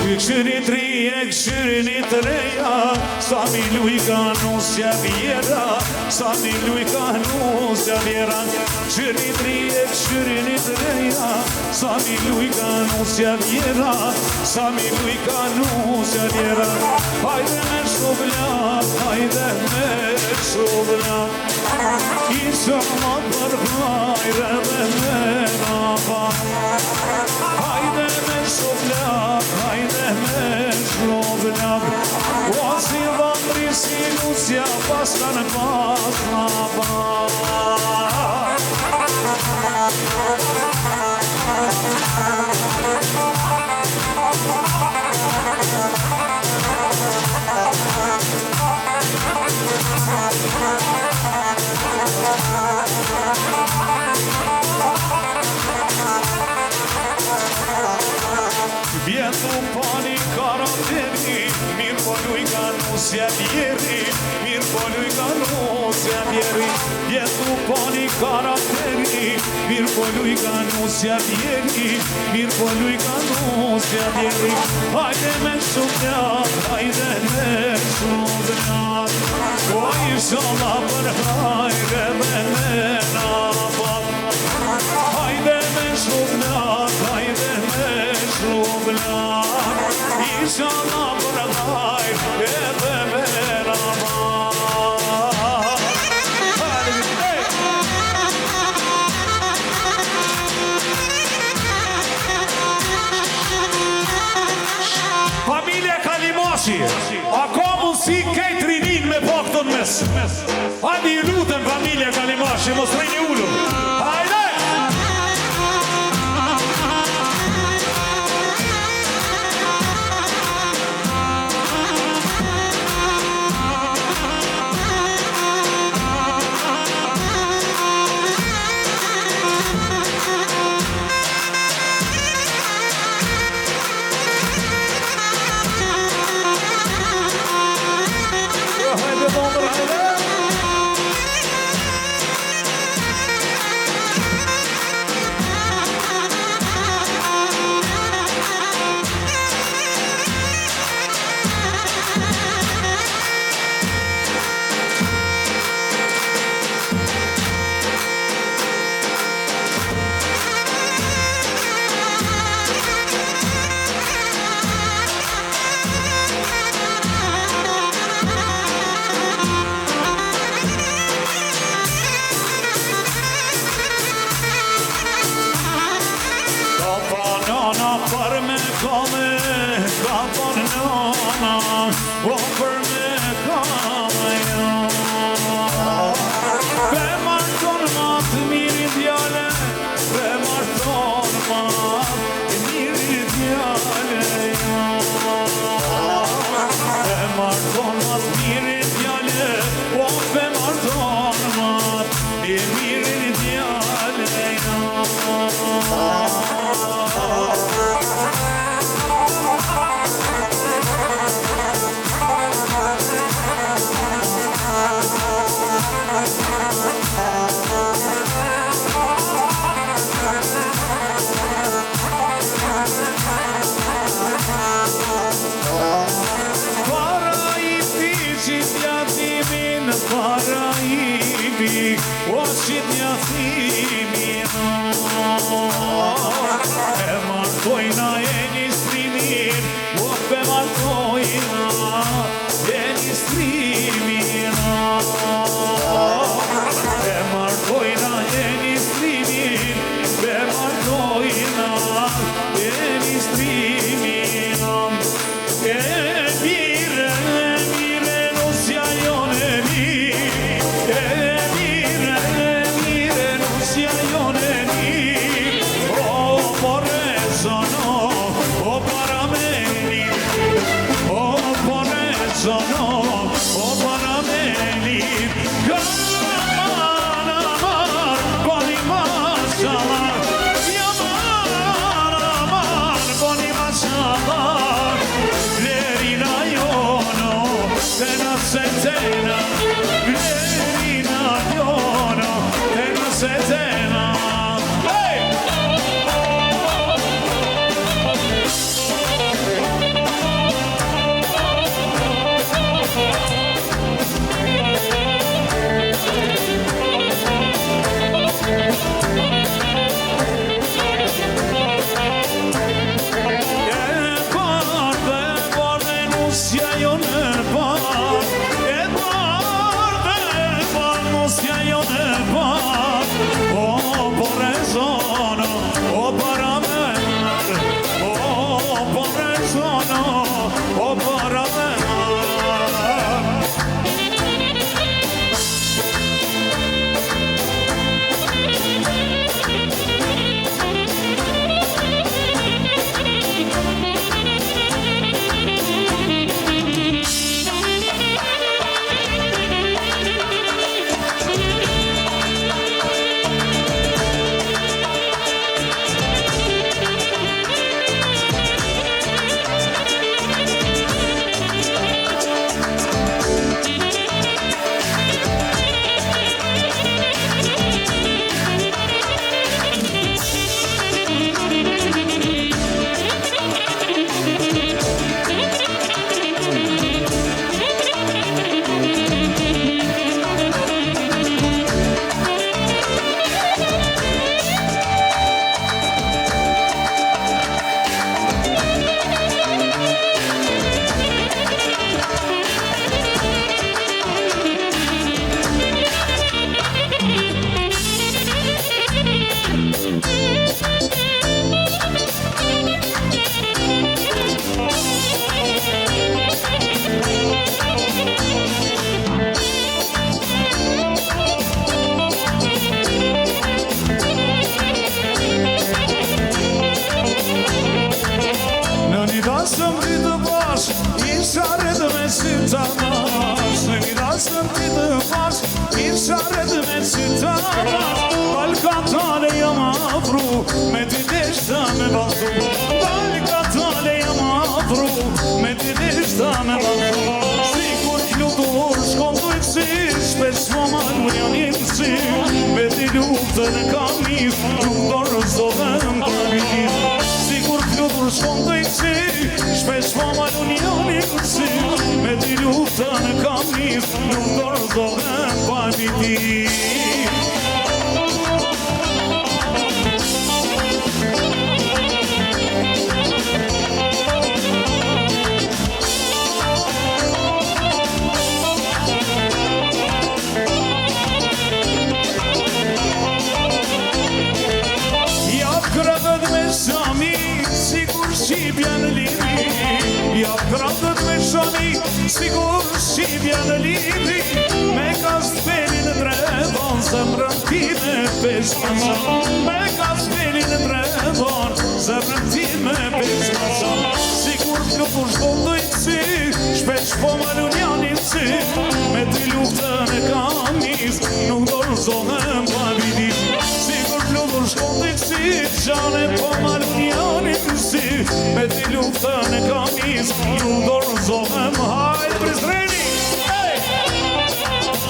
Këshyrit rije, këshyrit reja, sa mi luj ka nusja vjera, sa mi luj ka nusja vjera. Këshyrit rije, këshyrit reja, sa mi luj ka nusja vjera, sa mi luj ka nusja vjera. Hajde me shuvljat, hajde me shuvljat, isha ma për hajre dhe me napa. Hajde me shuvljat, hajde me shuvljat, o si vëndri si lusja pasna në pasna pa. Vjetu pani karanteri, mirë po luj ka nusja vjeri, mirë po luj ka nusja vjeri. Vjetu pani karanteri, mirë po luj ka nusja vjeri, mirë po luj ka nusja vjeri. Hajde me shuvljat, hajde me shuvljat, o ishala për hajre dhe me napat. Hajde me shuvljat, hajde me shuvljat, ishala për hajre dhe me napat. Familja Kalimashi, a ka mundësi kejt rinin me po këton mes? Hajde i lutem familja Kalimashi, mos rejni ullur. Hajde! ty të bash Isharet me sy të nash Në një rasën ty të bash Isharet me sy të nash Balkatale jam afru Me ty deshta me bazu Balkatale jam afru Me ty deshta me bazu Sikur flutur shkon të kësi Shpesh më malu janë i kësi Me ty luftën e kam nis Nuk dorëzohem të vitis Sikur flutur shkon të kësi Shpesh më malu janë i kësi Me ty luftën e kam nis Nuk dorëzohem pa vitis Shqipja në liri Ja kratët me shani Sigur shqipja në liri Me kaspelin në drevon Zemrën time pesh në qan Me kaspelin në drevon Zemrën time pesh në qan Sigur flutur shkon të i kësi Shpesh po malun janë i kësi Me ty luftën e kam nis Nuk dorëzohem pa vidis Sigur flutur shkon të i kësi Qane po malun janë i kësi Me ty luftën e kam nis Nuk dorëzohem